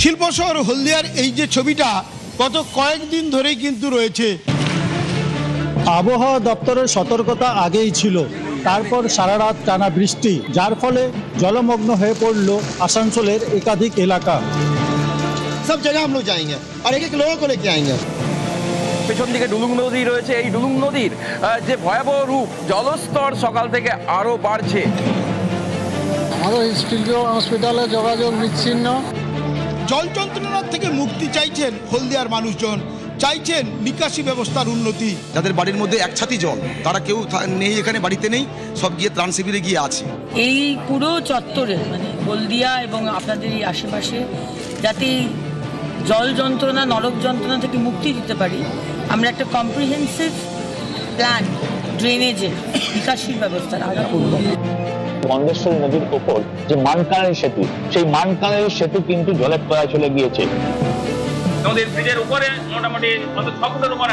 শিল্প শহর হলদিয়ার এই যে ছবিটা গত কয়েকদিন ধরেই কিন্তু রয়েছে। আবহাওয়া দপ্তরের সতর্কতা আগেই ছিল, তারপর সারা রাত টানা বৃষ্টি, যার ফলে জলমগ্ন হয়ে পড়ল আসানসোলের একাধিক এলাকা। সব জায়গায় আমরা যাएंगे আর এক এক লোক করে লেকে आएंगे। পেছন দিকে ডুলুং নদী রয়েছে, এই ডুলুং নদীর যে ভয়াবহ রূপ, জলস্তর সকাল থেকে আরো বাড়ছে। আমাদের স্টিল হসপিটালে যোগাযোগ বিচ্ছিন্ন। জল যন্ত্রণার থেকে মুক্তি চাইছেন হলদিয়ার মানুষজন, চাইছেন নিকাশি ব্যবস্থার উন্নতি। যাদের বাড়ির মধ্যে এক ছাতি জল, তারা কেউ নেই, এখানে বাড়িতে নেই, সব গিয়ে ত্রাণ শিবিরে গিয়ে আছে। এই পুরো চত্বরে মানে হলদিয়া এবং আপনাদের এই আশেপাশে যাতে জল যন্ত্রণা, নরক যন্ত্রণা থেকে মুক্তি দিতে পারি, আমরা একটা কম্প্রিহেন্সিভ প্ল্যান, ড্রেনেজের নিকাশির ব্যবস্থার আগে করব। মন্দেশ্বরী নদীর ওপর যে মানকানের সেতু, সেই মানকানের সেতু কিন্তু জলের তলায় চলে গিয়েছে। নদীর ব্রিজের উপরে মোটামুটি 6 ফুটের উপরে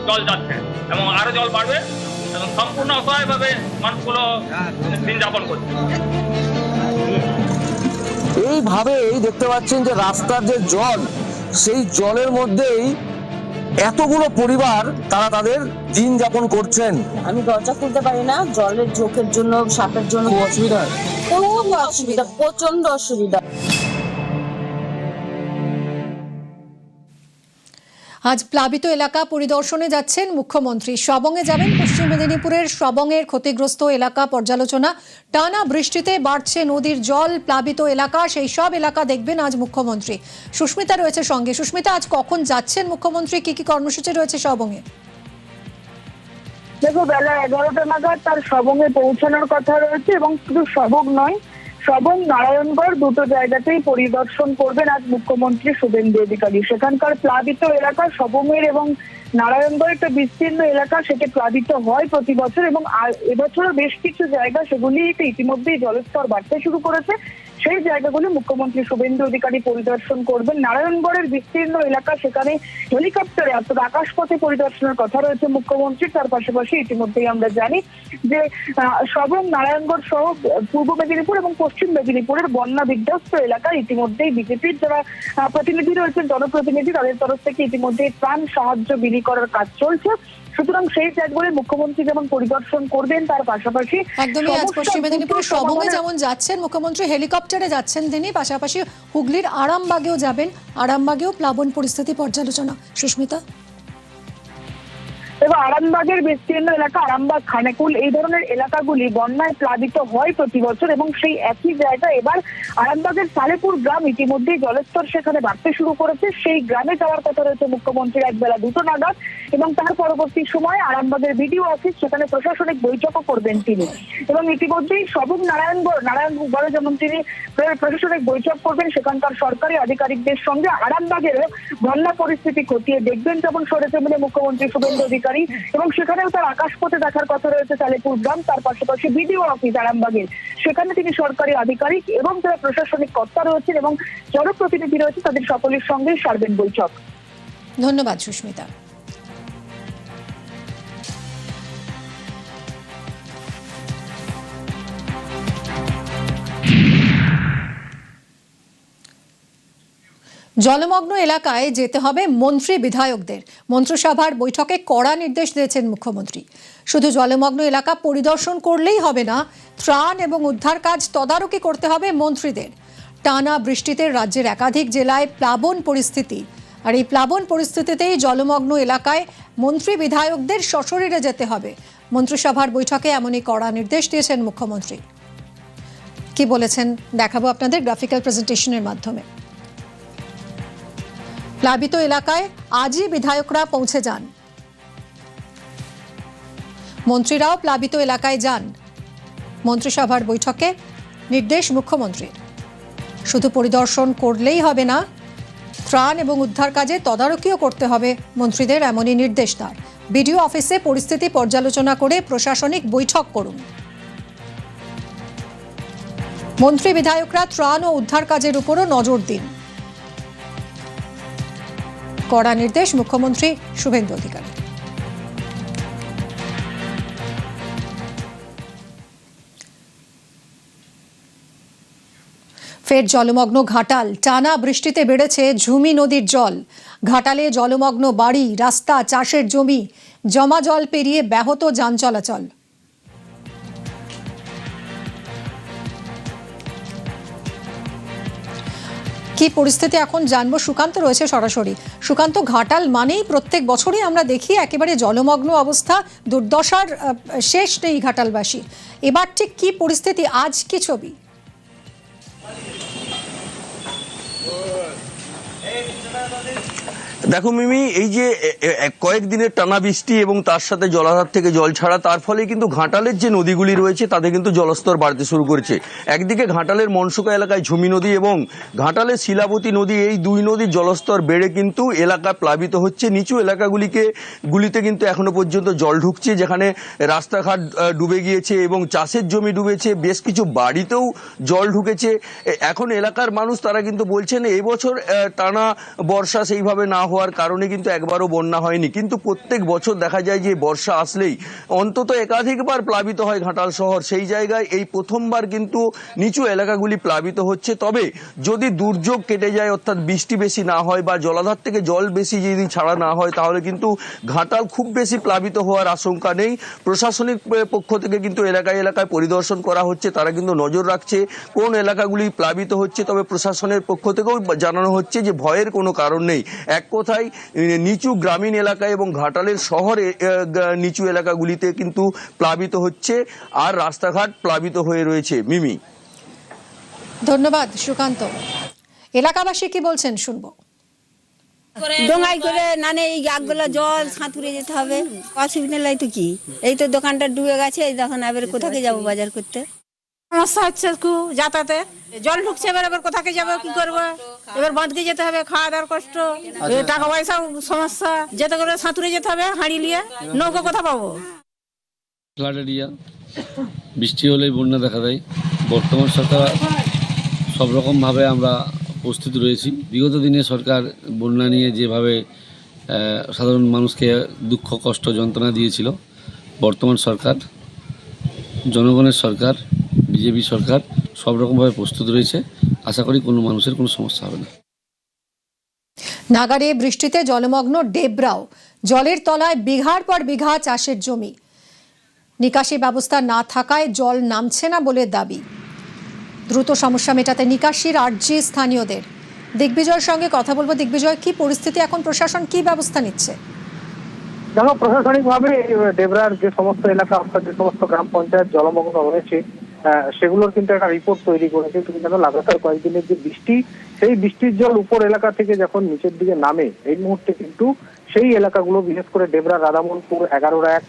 জল যাচ্ছে এবং আরো জল বাড়বে এবং সম্পূর্ণ অসহায়ভাবে মানুষগুলো দিন যাপন করছে। এইভাবেই দেখতে পাচ্ছেন যে রাস্তার যে জল, সেই জলের মধ্যেই এতগুলো পরিবার তারা তাদের দিন যাপন করছেন। আমি দরজা খুলতে পারি না, জলের ঝোঁকের জন্য, সাপের জন্য অসুবিধা, খুব অসুবিধা, প্রচন্ড অসুবিধা। আজ প্লাবিত এলাকা পরিদর্শনে যাচ্ছেন মুখ্যমন্ত্রী। সবংয়ে যাবেন। পশ্চিম মেদিনীপুরের সবংয়ের ক্ষতিগ্রস্ত এলাকা পর্যালোচনা। টানা বৃষ্টিতে বাড়ছে নদীর জল, প্লাবিত এলাকা, সেই সব এলাকা দেখবেন আজ মুখ্যমন্ত্রী। সুস্মিতা রয়েছে সঙ্গে। সুস্মিতা, আজ কখন যাচ্ছেন মুখ্যমন্ত্রী? কি কি কর্মসূচি রয়েছে সবংয়ে? দেখো, বেলা 11টা নাগাদ তার সবংয়ে পৌঁছানোর কথা রয়েছে এবং শুধু সবং নয়, সবং নারায়ণগড় দুটো জায়গাতেই পরিদর্শন করবেন আজ মুখ্যমন্ত্রী শুভেন্দু অধিকারী। সেখানকার প্লাবিত এলাকা সবংয়ের এবং নারায়ণগড় একটা বিস্তীর্ণ এলাকা, সেটা প্লাবিত হয় প্রতি বছর এবং এবছরও বেশ কিছু জায়গা সেগুলিতে ইতিমধ্যেই জলস্তর বাড়তে শুরু করেছে। সেই জায়গাগুলি মুখ্যমন্ত্রী শুভেন্দু অধিকারী পরিদর্শন করবেন। নারায়ণগড়ের বিস্তীর্ণ এলাকা, সেখানে হেলিকপ্টারে অর্থাৎ আকাশপথে পরিদর্শনের কথা রয়েছে মুখ্যমন্ত্রী। তার পাশাপাশি ইতিমধ্যেই আমরা জানি যে সবং, নারায়ণগড় সহ পূর্ব মেদিনীপুর এবং পশ্চিম মেদিনীপুরের বন্যা বিধ্বস্ত এলাকায় ইতিমধ্যেই বিজেপির যারা প্রতিনিধি রয়েছেন, জনপ্রতিনিধি, তাদের তরফ থেকে ইতিমধ্যেই ত্রাণ সাহায্য বিলি করার কাজ চলছে। সুতরাং সেই জায়গাগুলি মুখ্যমন্ত্রী যেমন পরিদর্শন করবেন, তার পাশাপাশি একদমই আজ পশ্চিম মেদিনীপুরের সবংয়ে যেমন যাচ্ছেন মুখ্যমন্ত্রী, হেলিকপ্টারে যাচ্ছেন তিনি, পাশাপাশি হুগলির আরামবাগেও যাবেন। আরামবাগেও প্লাবন পরিস্থিতি পর্যালোচনা। সুস্মিতা, এবং আরামবাগের বিস্তীর্ণ এলাকা, আরামবাগ, খানেকুল, এই ধরনের এলাকাগুলি বন্যায় প্লাবিত হয় প্রতি বছর এবং সেই একই জায়গা এবার আরামবাগের সালেপুর গ্রাম ইতিমধ্যেই জলস্তর সেখানে বাড়তে শুরু করেছে। সেই গ্রামে যাওয়ার কথা রয়েছে মুখ্যমন্ত্রীর এক বেলা 2টো নাগাদ এবং তার পরবর্তী সময় আরামবাগের বিডিও অফিস, সেখানে প্রশাসনিক বৈঠকও করবেন তিনি। এবং ইতিমধ্যেই সবং, নারায়ণগড়ে যেমন তিনি প্রশাসনিক বৈঠক করবেন, সেখানকার সরকারি আধিকারিকদের সঙ্গে আরামবাগেরও বন্যা পরিস্থিতি খতিয়ে দেখবেন যেমন সরেজমিনে মুখ্যমন্ত্রী শুভেন্দু অধিকারী। এবং সেখানেও তার আকাশপথে দেখার কথা রয়েছে সালেপুর গ্রাম, তার পাশাপাশি বিডিও অফিস আরামবাগের, সেখানে তিনি সরকারি আধিকারিক এবং যারা প্রশাসনিক কর্তা রয়েছেন এবং জনপ্রতিনিধি রয়েছে তাদের সকলের সঙ্গে সারবেন বৈঠক। ধন্যবাদ সুস্মিতা। জলমগ্ন এলাকায় যেতে হবে মন্ত্রী বিধায়কদের। মন্ত্রিসভার বৈঠকে কড়া নির্দেশ দিয়েছেন মুখ্যমন্ত্রী। শুধু জলমগ্ন এলাকা পরিদর্শন করলেই হবে না, ত্রাণ এবং উদ্ধার কাজ তদারকি করতে হবে মন্ত্রীদের। টানা বৃষ্টিতে রাজ্যের একাধিক জেলায় প্লাবন পরিস্থিতি, আর এই প্লাবন পরিস্থিতিতেই জলমগ্ন এলাকায় মন্ত্রী বিধায়কদের সশরীরে যেতে হবে। মন্ত্রিসভার বৈঠকে এমনই কড়া নির্দেশ দিয়েছেন মুখ্যমন্ত্রী। কি বলেছেন দেখাবো আপনাদের গ্রাফিক্যাল প্রেজেন্টেশনের মাধ্যমে। প্লাবিত এলাকায় আজই বিধায়করা পৌঁছে যান, মন্ত্রীরাও প্লাবিত এলাকায় যান। মন্ত্রিসভার বৈঠকে নির্দেশ মুখ্যমন্ত্রীর। শুধু পরিদর্শন করলেই হবে না, ত্রাণ এবং উদ্ধার কাজে তদারকিও করতে হবে মন্ত্রীদের, এমনই নির্দেশ তার। বিডিও অফিসে পরিস্থিতি পর্যালোচনা করে প্রশাসনিক বৈঠক করুন। মন্ত্রী বিধায়করা ত্রাণ ও উদ্ধার কাজের উপরও নজর দিন। কড়া নির্দেশ মুখ্যমন্ত্রী শুভেন্দু অধিকারী। ফের জলমগ্ন ঘাটাল, টানা বৃষ্টিতে বেড়েছে ঝুমি নদীর জল। ঘাটালে জলমগ্ন বাড়ি, রাস্তা, চাষের জমি, জমা জল পেরিয়ে ব্যাহত যান চলাচল। কি পরিস্থিতি এখন জানবো, সুকান্ত রয়েছে সরাসরি। সুকান্ত, ঘাটাল মানেই প্রত্যেক বছরই আমরা দেখি একেবারে জলমগ্ন অবস্থা, দুর্দশার শেষ নেই ঘাটালবাসী। এবার ঠিক কি পরিস্থিতি, আজ কি ছবি? দেখো মিমি, এই যে কয়েকদিনের টানা বৃষ্টি এবং তার সাথে জলাধার থেকে জল ছাড়া, তার ফলে কিন্তু ঘাটালের যে নদীগুলি রয়েছে তাতে কিন্তু জলস্তর বাড়তে শুরু করেছে। একদিকে ঘাটালের মনসুকা এলাকায় ঝুমি নদী এবং ঘাটালের শিলাবতী নদী, এই দুই নদীর জলস্তর বেড়ে কিন্তু এলাকা প্লাবিত হচ্ছে। নিচু এলাকাগুলিতে কিন্তু এখনো পর্যন্ত জল ঢুকছে, যেখানে রাস্তাঘাট ডুবে গিয়েছে এবং চাষের জমি ডুবেছে, বেশ কিছু বাড়িতেও জল ঢুকেছে। এখন এলাকার মানুষ তারা কিন্তু বলছেন এবছর টানা বর্ষা সেইভাবে না হওয়ার কারণে কিন্তু একবারও বন্যা হয়নি, কিন্তু প্রত্যেক বছর দেখা যায় যে বর্ষা আসলেই অন্তত একাধিকবার প্লাবিত হয় ঘাটাল শহর। সেই জায়গায় এই প্রথমবার কিন্তু নিচু এলাকাগুলি প্লাবিত হচ্ছে। তবে যদি দুর্যোগ কেটে যায়, অর্থাৎ বৃষ্টি বেশি না হয় বা জলাধার থেকে জল বেশি যদি ছাড়া না হয়, তাহলে কিন্তু ঘাটাল খুব বেশি প্লাবিত হওয়ার আশঙ্কা নেই। প্রশাসনিক পক্ষ থেকে কিন্তু এলাকায় এলাকায় পরিদর্শন করা হচ্ছে, তারা কিন্তু নজর রাখছে কোন এলাকাগুলি প্লাবিত হচ্ছে। তবে প্রশাসনের পক্ষ থেকেও জানানো হচ্ছে যে ভয়ের কোনো কারণ নেই। এক কথায় নিচু গ্রামীণ এলাকায় এবং ঘাটালের শহরে নিচু এলাকাগুলিতে কিন্তু প্লাবিত হচ্ছে আর রাস্তাঘাট প্লাবিত হয়ে রয়েছে। মিমি, ধন্যবাদ সুকান্ত। এলাকাবাসী কি বলছেন শুনবো। ডোঙাই করে নানে এই গাছগুলো জল সাঁতুরে যেতে হবে, অসুবিধা নাই তো কি। এই তো দোকানটা ডুবে গেছে, এই দেখুন এবার কোথাকে যাবো বাজার করতে। সমস্যা হচ্ছে খুব যাতায়াতে, জল ঢুকছে, এবার কোথাকে যাবো, কি করবো, এবার বাঁধকে যেতে হবে, খাওয়া দাওয়ার কষ্ট, টাকা পয়সা সমস্যা, যেতে করে সাঁতুরে যেতে হবে হাঁড়ি নিয়ে, নৌকো কোথা পাবো। ফ্লাড এরিয়া, বৃষ্টি হলেই বন্যা দেখা দেয়। বর্তমান সরকার সব রকমভাবে আমরা প্রস্তুত রয়েছি। বিগত দিনে সরকার বন্যা নিয়ে যেভাবে সাধারণ মানুষকে দুঃখ কষ্ট যন্ত্রণা দিয়েছিল, বর্তমান সরকার জনগণের সরকার, বিজেপি সরকার সব রকমভাবে প্রস্তুত রয়েছে। আশা করি কোনো মানুষের কোনো সমস্যা হবে না। নাগারে বৃষ্টিতে জলমগ্ন ডেবরাও, জলের তলায় বিঘার পর বিঘা চাষের জমি। নিকাশি ব্যবস্থা না থাকায় জল নামছে না বলে দাবি। দ্রুত সমস্যা মেটাতে নিকাশির আর্জি স্থানীয়দের। দিগ্বিজয়ের সঙ্গে কথা বলবো। দিগ্বিজয়, কি পরিস্থিতি এখন, প্রশাসন কি ব্যবস্থা নিচ্ছে? দেখো, প্রশাসনিকভাবে ডেবরার যে সমস্ত এলাকা অর্থাৎ যে সমস্ত গ্রাম পঞ্চায়েত জলমগ্ন রয়েছে সেগুলোর কিন্তু একটা রিপোর্ট তৈরি করেছে। তুমি জানো, লাগাতার কয়েকদিনের যে বৃষ্টি, সেই বৃষ্টির জল উপর এলাকা থেকে যখন নিচের দিকে নামে, এই মুহূর্তে কিন্তু সেই এলাকাগুলো, বিশেষ করে ডেবরা, রাধামনপুর, 11-1,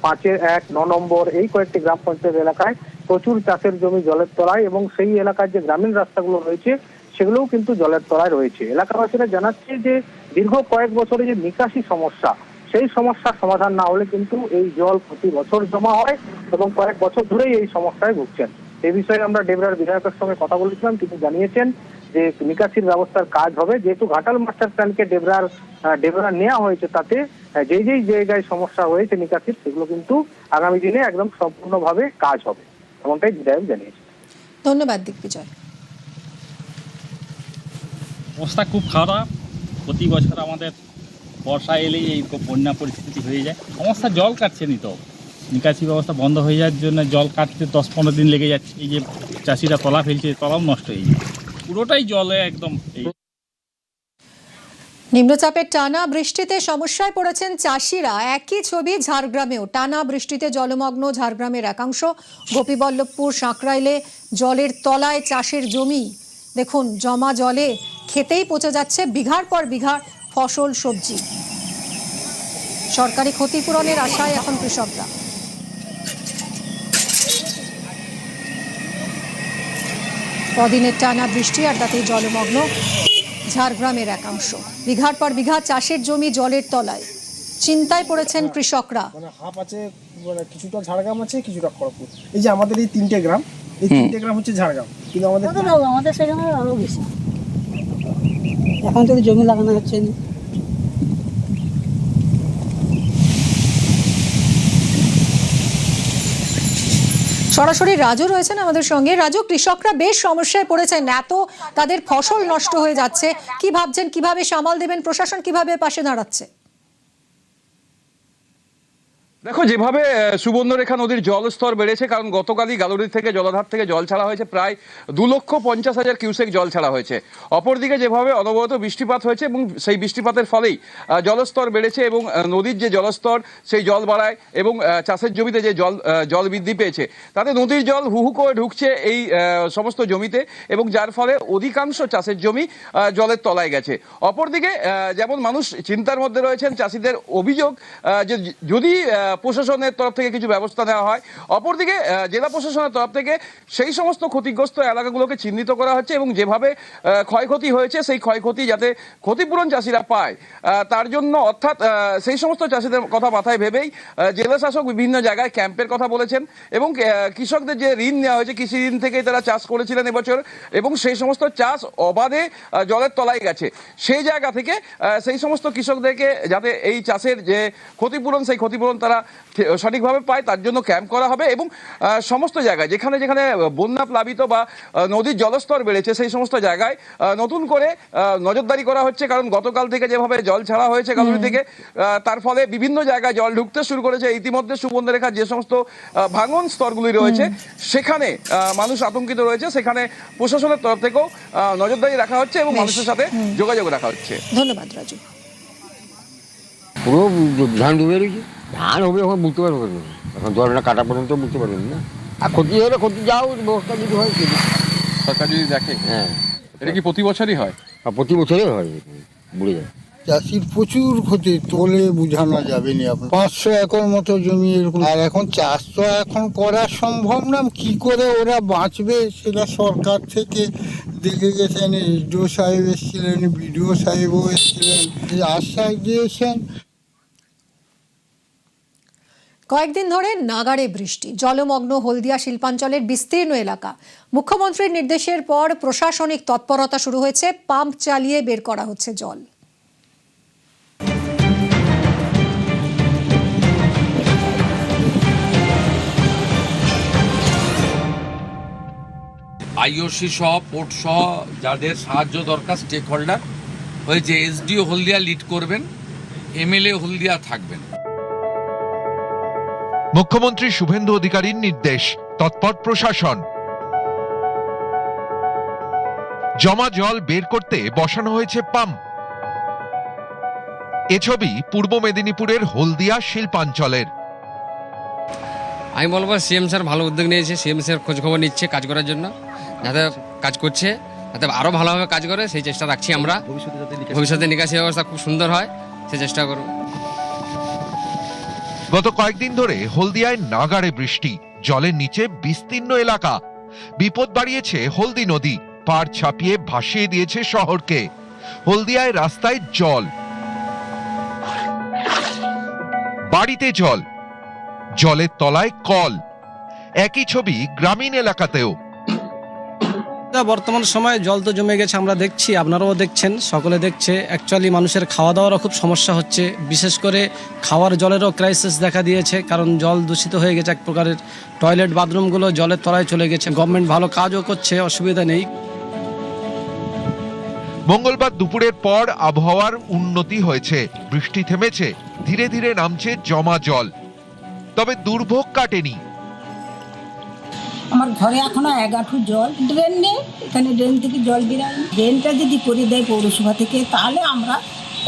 5-1, 9 নম্বর, এই কয়েকটি গ্রাম পঞ্চায়েত এলাকায় প্রচুর চাষের জমি জলের তলায় এবং সেই এলাকার যে গ্রামীণ রাস্তাগুলো রয়েছে সেগুলোও কিন্তু জলের তলায় রয়েছে। এলাকাবাসীরা জানাচ্ছে যে দীর্ঘ কয়েক বছরে যে নিকাশি সমস্যা, সেই সমস্যার সমাধান না হলে কিন্তু এই জল প্রতি বছর জমা হয় এবং কয়েক বছর ধরেই এই সমস্যায় ভুগছেন। এই বিষয়ে আমরা ডেবরার বিধায়কের সঙ্গে কথা বলেছিলাম, তিনি জানিয়েছেন যে নিকাশির ব্যবস্থার কাজ হবে। যেহেতু ঘাটাল মাস্টার প্ল্যানকে ডেবরা নেওয়া হয়েছে, তাতে যেই জায়গায় সমস্যা হয়েছে নিকাশির, সেগুলো কিন্তু আগামী দিনে একদম সম্পূর্ণভাবে কাজ হবে, এমনটাই বিধায়ক জানিয়েছে। ধন্যবাদ দিগ্বিজয়। অবস্থা খুব খারাপ। প্রতি বছর আমাদের বর্ষা এলেই এই বন্যা পরিস্থিতি হয়ে যায়। সমস্যা জল কাটছে নি, তো নিকাশি ব্যবস্থা বন্ধ হয়ে যাওয়ার জন্য জল কাটতে 10-15 দিন লেগে যাচ্ছে। এই যে চাষিরা তলা ফেলছে, তলাও নষ্ট হয়ে যায়, পুরোটাই জলে একদম। নিম্নচাপের টানা বৃষ্টিতে সমস্যায় পড়েছেন চাষিরা। একই ছবি ঝাড়গ্রামেও। টানা বৃষ্টিতে জলমগ্ন ঝাড়গ্রামের একাংশ। গোপীবল্লভপুর, সাঁকরাইলে জলের তলায় চাষের জমি। দেখুন, জমা জলে খেতেই পচে যাচ্ছে বিঘার পর বিঘা ফসল, সবজি। সরকারি ক্ষতিপূরণের আশায় এখন কৃষকরা। কদিনের টানা বৃষ্টি আর তাতেই জলমগ্ন ঝাড়গ্রামের একাংশ। বিঘার পর বিঘা চাষের জমি জলের তলায়। চিন্তায় পড়েছেন কৃষকরা। হাফ আছে, কিছুটা ঝাড়গ্রাম আছে, কিছুটা খড়গপুর। এই যে আমাদের এই 3টে গ্রাম, এই 3টে গ্রাম হচ্ছে ঝাড়গ্রাম, কিন্তু আমাদের সেখানে আরো বেশি। এখন তো জমি লাগানো হচ্ছে না। সরাসরি রাজু রয়েছেন আমাদের সঙ্গে। রাজু, কৃষকরা বেশ সমস্যায় পড়েছেন, এত তাদের ফসল নষ্ট হয়ে যাচ্ছে, কি ভাবছেন, কিভাবে সামাল দেবেন, প্রশাসন কিভাবে পাশে দাঁড়াচ্ছে? দেখো, যেভাবে সুবর্ণরেখা নদীর জলস্তর বেড়েছে, কারণ গতকালই গালুড়ি থেকে জলাধার থেকে জল ছাড়া হয়েছে, প্রায় 2,50,000 কিউসেক জল ছাড়া হয়েছে। অপরদিকে যেভাবে অনবরত বৃষ্টিপাত হয়েছে এবং সেই বৃষ্টিপাতের ফলেই জলস্তর বেড়েছে এবং নদীর যে জলস্তর সেই জল বাড়ায় এবং চাষের জমিতে যে জল বৃদ্ধি পেয়েছে, তাতে নদীর জল হুহু করে ঢুকছে এই সমস্ত জমিতে এবং যার ফলে অধিকাংশ চাষের জমি জলের তলায় গেছে। অপরদিকে যেমন মানুষ চিন্তার মধ্যে রয়েছেন, চাষিদের অভিযোগ যে যদি প্রশাসনের তরফ থেকে কিছু ব্যবস্থা নেওয়া হয়, অপরদিকে জেলা প্রশাসনের তরফ থেকে সেই সমস্ত ক্ষতিগ্রস্ত এলাকাগুলোকে চিহ্নিত করা হচ্ছে এবং যেভাবে ক্ষয়ক্ষতি হয়েছে সেই ক্ষয়ক্ষতি যাতে ক্ষতিপূরণ চাষিরা পায় তার জন্য, অর্থাৎ সেই সমস্ত চাষিদের কথা মাথায় ভেবেই জেলা শাসক বিভিন্ন জায়গায় ক্যাম্পের কথা বলেছেন এবং কৃষকদের যে ঋণ নেওয়া হয়েছে, কৃষি ঋণ থেকেই তারা চাষ করেছিলেন এবছর এবং সেই সমস্ত চাষ অবাধে জলের তলায় গেছে, সেই জায়গা থেকে সেই সমস্ত কৃষকদেরকে যাতে এই চাষের যে ক্ষতিপূরণ সেই ক্ষতিপূরণ তারা সঠিকভাবে পায় তার জন্য ক্যাম্প করা হবে এবং সমস্ত জায়গায় যেখানে যেখানে বন্যা প্লাবিত বা নদীর জলস্তর বেড়েছে সেই সমস্ত জায়গায় নতুন করে নজরদারি করা হচ্ছে। কারণ গতকাল থেকে যেভাবে জল ছাড়া হয়েছে গালুড়ি থেকে, তার ফলে বিভিন্ন জায়গায় জল ঢুকতে শুরু করেছে। ইতিমধ্যে সুবর্ণরেখার যে সমস্ত ভাঙন স্তরগুলি রয়েছে সেখানে মানুষ আতঙ্কিত রয়েছে, সেখানে প্রশাসনের তরফ থেকেও নজরদারি রাখা হচ্ছে এবং মানুষের সাথে যোগাযোগ রাখা হচ্ছে। ধন্যবাদ রাজু। পুরো ধান ডুবে রয়েছে, ধান হবে এখন বুঝতে পারবো, এখন জলটা কাটা পর্যন্ত বুঝতে পারবেন না। আর ক্ষতি হলে ক্ষতি যাও ব্যবস্থা যদি হয়, সরকার যদি দেখে। হ্যাঁ, এটা কি প্রতি বছরই হয়? প্রতি বছরই হয়, বুড়ে যায়। চাষির প্রচুর ক্ষতি, তোলে বোঝানো যাবে না। 500 একর মতো জমি এরকম, আর এখন চাষ তো এখন করা সম্ভব না। কি করে ওরা বাঁচবে সেটা সরকার থেকে দেখে গেছেন, এসডিও সাহেব এসেছিলেন, বিডিও সাহেবও এসেছিলেন, আশ্বাস দিয়েছেন। কয়েকদিন ধরে নাগাড়ে বৃষ্টি, জলমগ্ন হলদিয়া শিল্পাঞ্চলের বিস্তীর্ণ এলাকা। মুখ্যমন্ত্রীর নির্দেশের পর প্রশাসনিক তৎপরতা শুরু হয়েছে, পাম্প চালিয়ে বের করা হচ্ছে জল। আইওসি সহ পোর্ট সহ যাদের সাহায্য দরকার স্টেক হোল্ডার হয়েছে, এসডিও হলদিয়া লিড করবেন, এমএলএ হলদিয়া থাকবেন। মুখ্যমন্ত্রী শুভেন্দু অধিকারীর নির্দেশ, তৎপর প্রশাসন। জমা জল বের করতে বসানো হয়েছে পাম্প। এ ছবি পূর্ব মেদিনীপুরের হলদিয়া শিল্পাঞ্চলের। আমি বলবো সিএম স্যার ভালো উদ্যোগ নিয়েছে, সিএম স্যার খোঁজ খবর নিচ্ছে কাজ করার জন্য, যাতে কাজ করছে যাতে আরো ভালোভাবে কাজ করে সেই চেষ্টা রাখছি আমরা। ভবিষ্যতে নিকাশি ব্যবস্থা খুব সুন্দর হয় সেই চেষ্টা করব। গত কয়েকদিন ধরে হলদিয়ায় নাগাড়ে বৃষ্টি, জলের নিচে বিস্তীর্ণ এলাকা। বিপদ বাড়িয়েছে হলদি নদী, পাড় ছাপিয়ে ভাসিয়ে দিয়েছে শহরকে। হলদিয়ায় রাস্তায় জল, বাড়িতে জল, জলের তলায় কল। একই ছবি গ্রামীণ এলাকাতেও। বর্তমান সময়ে জল তো জমে গেছে, আমরা দেখছি, আপনারাও দেখছেন, সকলে দেখছে। অ্যাকচুয়ালি মানুষের খাওয়া দাওয়ারও খুব সমস্যা হচ্ছে, বিশেষ করে খাওয়ার জলেরও ক্রাইসিস দেখা দিয়েছে, কারণ জল দূষিত হয়ে গেছে এক প্রকারের। টয়লেট বাথরুমগুলো জলের তলায় চলে গেছে। গভর্নমেন্ট ভালো কাজও করছে, অসুবিধা নেই। মঙ্গলবার দুপুরের পর আবহাওয়ার উন্নতি হয়েছে, বৃষ্টি থেমেছে, ধীরে ধীরে নামছে জমা জল। তবে দুর্ভোগ কাটেনি। আমার ঘরে এখনো 1 হাঁটু জল, ড্রেন নেই, এখানে ড্রেন থেকে জল বেরায়। ড্রেনটা যদি করে দেয় পৌরসভা থেকে, তাহলে আমরা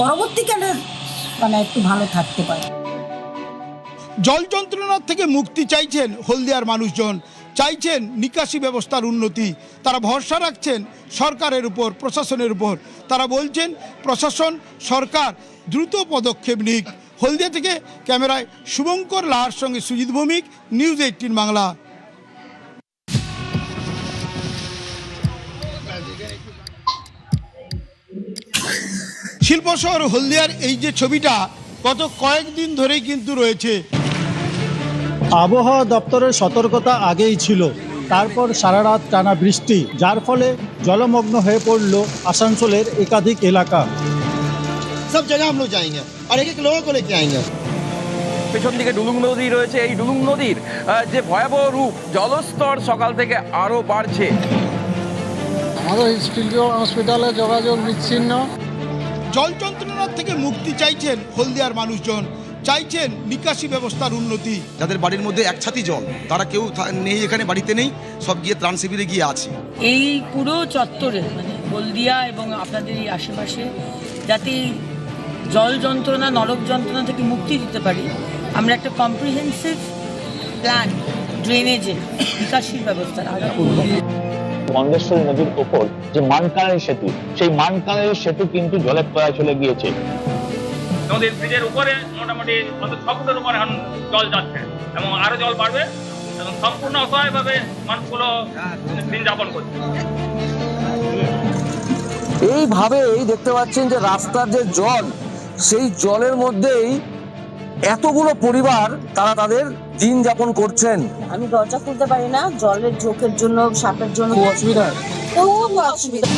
পরবর্তীকালে একটু ভালো থাকতে পারি। জল যন্ত্রণার থেকে মুক্তি চাইছেন হলদিয়ার মানুষজন, চাইছেন নিকাশি ব্যবস্থার উন্নতি। তারা ভরসা রাখছেন সরকারের উপর, প্রশাসনের উপর। তারা বলছেন প্রশাসন, সরকার দ্রুত পদক্ষেপ নিক। হলদিয়া থেকে ক্যামেরায় শুভঙ্কর লাহার সঙ্গে সুজিত ভৌমিক, নিউজ 18 বাংলা। শিল্প শহর হলদিয়ার এই যে ছবিটা গত কয়েকদিন ধরেই কিন্তু রয়েছে। আবহাওয়া দপ্তরের সতর্কতা আগেই ছিল, তারপর সারা রাত টানা বৃষ্টি, যার ফলে জলমগ্ন হয়ে পড়ল আসানসোলের একাধিক এলাকা। सब जगह हम लोग जाएंगे और एक एक लोगों को लेके आएंगे। পেছন দিকে ডুলুং নদী রয়েছে। এই ডুলুং নদীর যে ভয়াবহ রূপ, জলস্তর সকাল থেকে আরো বাড়ছে। আমাদের হসপিটালে যোগাযোগ বিচ্ছিন্ন। জল যন্ত্রণার থেকে মুক্তি চাইছেন হলদিয়ার মানুষজন, চাইছেন নিকাশি ব্যবস্থার উন্নতি। যাদের বাড়ির মধ্যে এক ছাতি জল, তারা কেউ নেই, এখানে বাড়িতে নেই, সব গিয়ে ত্রাণ শিবিরে গিয়ে আছে। এই পুরো চত্বরে মানে হলদিয়া এবং আপনাদের এই আশেপাশে যাতে জল যন্ত্রণা, নরক যন্ত্রণা থেকে মুক্তি দিতে পারি, আমরা একটা কম্প্রিহেন্সিভ প্ল্যান, ড্রেনেজের নিকাশির ব্যবস্থা আরো করব। গন্ধেশ্বরী নদীর উপর যে মানকানারি সেতু, সেই মানকানারি সেতু কিন্তু জলের তলায় চলে গিয়েছে। নদীর ব্রিজের উপরে মোটামুটি 6 ফুটের উপর এখন জল যাচ্ছে এবং আরো জল বাড়বে এবং সম্পূর্ণ অসহায়ভাবে মানুষগুলো দিন যাপন করছে। এইভাবেই দেখতে পাচ্ছেন যে রাস্তার যে জল, সেই জলের মধ্যেই এতগুলো পরিবার তারা তাদের দিন যাপন করছেন। আমি দরজা খুলতে পারি না, জলের ঝোঁকের জন্য, সাপের জন্য অসুবিধা, খুব অসুবিধা।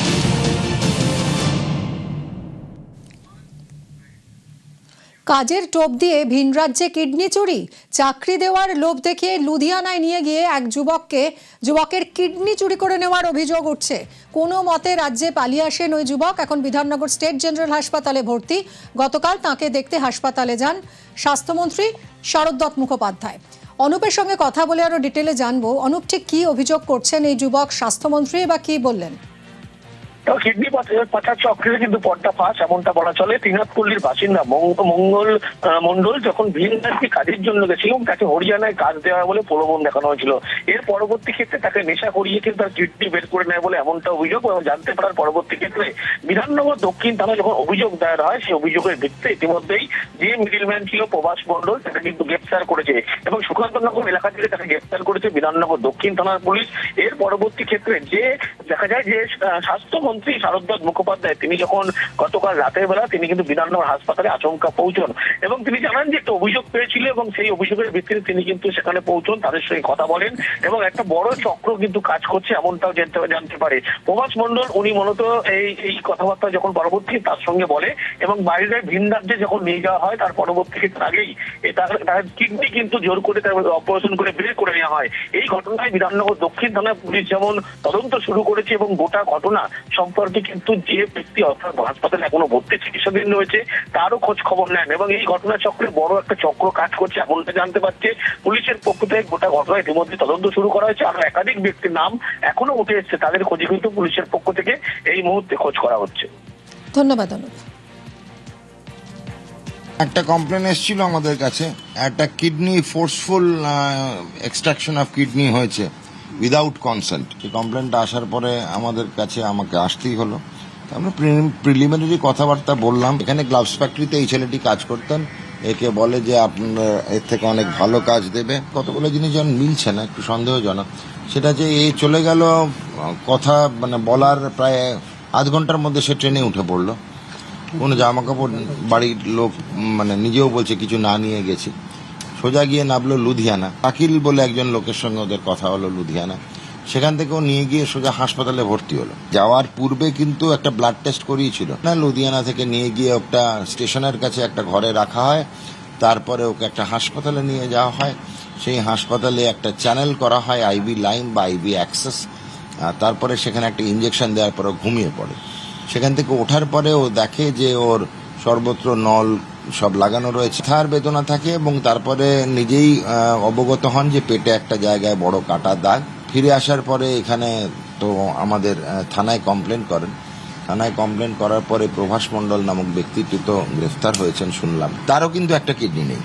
কাজের টোপ দিয়ে ভিন রাজ্যে কিডনি চুরি, চাকরি দেওয়ার লোভ দেখিয়ে লুধিয়ানায় নিয়ে গিয়ে এক যুবকের কিডনি চুরি করে নেওয়ার অভিযোগ উঠছে। কোনো মতে রাজ্যে পালিয়ে আসেন ওই যুবক। এখন বিধাননগর স্টেট জেনারেল হাসপাতালে ভর্তি। গতকাল তাকে দেখতে হাসপাতালে যান স্বাস্থ্যমন্ত্রী শারদ মুখোপাধ্যায়। অনুপের সঙ্গে কথা বলে আরো ডিটেলে জানবো, অনুপ ঠিক কি অভিযোগ করছেন এই যুবক, স্বাস্থ্যমন্ত্রী বা কি বললেন? কিডনি পাচার চক্রে কিন্তু পর্দা ফাঁস, এমনটা বলা চলে। ত্রিনাথপল্লীর বাসিন্দা মঙ্গল মন্ডল যখন ভিন রাজ্যে কাজের জন্য গেছিলেন, তাকে হরিয়ানায় কাজ দেওয়া বলে প্রলোভন দেখানো হয়েছিল। এর পরবর্তী ক্ষেত্রে তাকে নেশা করিয়ে কিন্তু তার কিডনি বের করে নেয় বলে এমনটা অভিযোগ। এবং জানতে পারার পরবর্তী ক্ষেত্রে বিধাননগর দক্ষিণ থানায় যখন অভিযোগ দায়ের হয়, সেই অভিযোগের ভিত্তিতে ইতিমধ্যেই যে মিডিলম্যান ছিল প্রভাস মন্ডল, তাকে কিন্তু গ্রেফতার করেছে এবং সুকান্তনগর এলাকা থেকে তাকে গ্রেফতার করেছে বিধাননগর দক্ষিণ থানার পুলিশ। এর পরবর্তী ক্ষেত্রে যে দেখা যায় যে স্বাস্থ্যমন্ত্রী শারদ মুখোপাধ্যায় তিনি যখন গতকাল রাতের বেলা তিনি কিন্তু বিধাননগর হাসপাতালে আচমকা পৌঁছন এবং তিনি জানান যে একটা অভিযোগ পেয়েছিল এবং সেই অভিযোগের ভিত্তিতে তিনি কিন্তু সেখানে পৌঁছন, তাদের সঙ্গে কথা বলেন এবং একটা বড় চক্র কিন্তু কাজ করছে এমনটাও জানতে পারে। প্রভাস মন্ডল উনি মূলত এই কথাবার্তা যখন পরবর্তী তার সঙ্গে বলে এবং বাইরে ভিন রাজ্যে যখন নিয়ে যাওয়া হয়, তার পরবর্তী ক্ষেত্রে আগেই তার কিডনি কিন্তু জোর করে তার অপারেশন করে বের করে নেওয়া হয়। এই ঘটনায় বিধাননগর দক্ষিণ থানার পুলিশ যেমন তদন্ত শুরু করেছে এবং গোটা ঘটনা সম্পর্কে কিন্তু যে ব্যক্তি অর্থাৎ হাসপাতালে এখনো ভর্তি চিকিৎসাধীন রয়েছে তারও খোঁজ খবর নেন এবং এই ঘটনা চক্রে বড় একটা চক্র কাজ করছে এমনটা জানতে পারছে পুলিশের পক্ষ থেকে। গোটা ঘটনা ইতিমধ্যে তদন্ত শুরু করা হয়েছে, আরো একাধিক ব্যক্তির নাম এখনো উঠে এসছে, তাদের খোঁজে কিন্তু পুলিশের পক্ষ থেকে এই মুহূর্তে খোঁজ করা হচ্ছে। ধন্যবাদ অনুপ। একটা কমপ্লেন এসেছিল আমাদের কাছে, একটা kidney forceful extraction of kidney হয়েছে উইদাউট কনসেন্ট। এই কমপ্লেনটা আসার পরে আমাকে আসতেই হলো। আমরা প্রিলিমিনারি কথাবার্তা বললাম। এখানে গ্লাভস ফ্যাক্টরিতে এই ছেলেটি কাজ করতেন, একে বলে যে আপনার এর থেকে অনেক ভালো কাজ দেবে। কতগুলো জিনিস যখন মিলছে না, একটু সন্দেহজনক, সেটা যে এই চলে গেল কথা বলার প্রায় আধ ঘন্টার মধ্যে সে ট্রেনে উঠে পড়লো। কোনো জামা কাপড় বাড়ির লোক নিজেও বলছে কিছু না নিয়ে গেছি। সোজা গিয়ে নামলো লুধিয়ানা। আকিল বলে একজন লোকের সঙ্গে ওদের কথা হলো লুধিয়ানা, সেখান থেকেও নিয়ে গিয়ে সোজা হাসপাতালে ভর্তি হলো। যাওয়ার পূর্বে কিন্তু একটা ব্লাড টেস্ট করিয়েছিল না, লুধিয়ানা থেকে নিয়ে গিয়ে একটা স্টেশনের কাছে একটা ঘরে রাখা হয়, তারপরে ওকে একটা হাসপাতালে নিয়ে যাওয়া হয়। সেই হাসপাতালে একটা চ্যানেল করা হয়, আইভি লাইন বা আইভি অ্যাক্সেস, তারপরে সেখানে একটা ইঞ্জেকশন দেওয়ার পরে ঘুমিয়ে পড়ে। সেখান থেকে ওঠার পরে ও দেখে যে ওর সর্বত্র নল সব লাগানো রয়েছে, মাথার বেদনা থাকে এবং তারপরে নিজেই অবগত হন যে পেটে একটা জায়গায় বড় কাটা দাগ। ফিরে আসার পরে এখানে তো আমাদের থানায় কমপ্লেন করেন। থানায় কমপ্লেন করার পরে প্রভাস মণ্ডল নামক ব্যক্তিটি তো গ্রেফতার হয়েছেন শুনলাম, তারও কিন্তু একটা কিডনি নেই।